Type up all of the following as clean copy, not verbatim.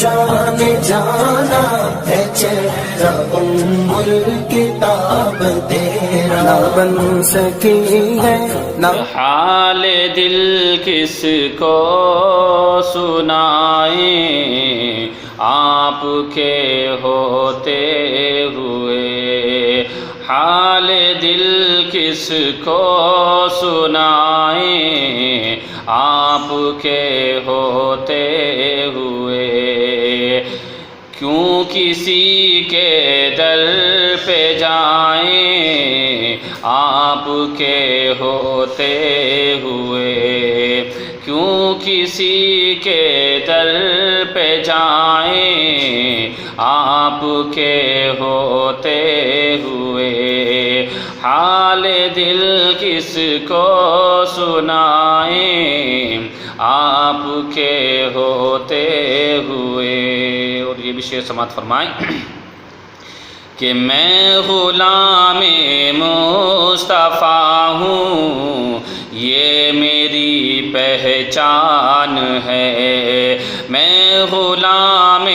جان جانا ہے چہرہ ام الکتاب تیرا، نہ بن سکی ہے نہ حال دل کس کو سنائیں آپ کے ہوتے ہوئے، حال دل کس کو سنائیں آپ کے ہوتے ہوئے، کیوں کسی کے در پہ جائیں آپ کے ہوتے ہوئے، کیوں کسی کے در پہ جائیں آپ کے ہوتے ہوئے، حال دل کس کو سنائیں آپ کے ہوتے ہوئے۔ اور یہ بھی شعر سماعت فرمائیں کہ میں غلام مصطفیٰ ہوں یہ میری پہچان ہے، میں غلام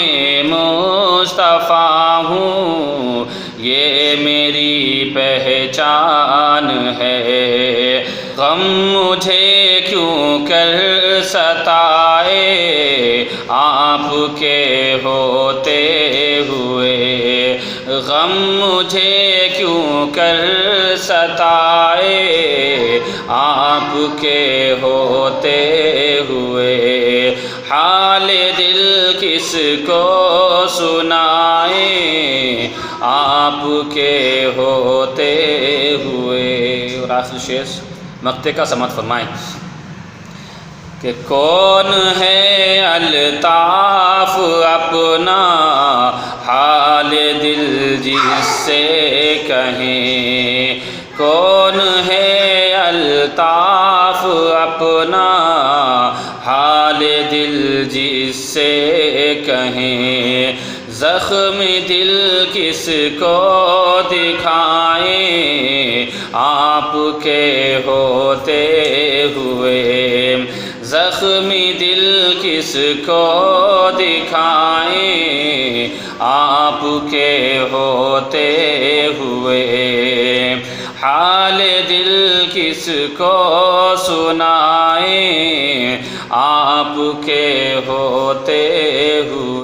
مصطفیٰ ہوں یہ میری پہچان ہے، غم مجھے کیوں کر ستائے آپ کے ہوتے ہوئے، غم مجھے کیوں کر ستائے آپ کے ہوتے ہوئے، حال دل کس کو سنائیں آپ کے ہوتے ہوئے۔ اور آخری شعر مقطع کا سماعت فرمائیں کہ کون ہے الطاف اپنا حال دل جس سے کہیں، کون ہے الطاف اپنا حال دل جس سے کہیں، زخم دل کس کو دکھائیں آپ کے ہوتے ہوئے، زخم دل کس کو دکھائیں آپ کے ہوتے ہوئے، حال دل کس کو سنائیں آپ کے ہوتے ہوئے۔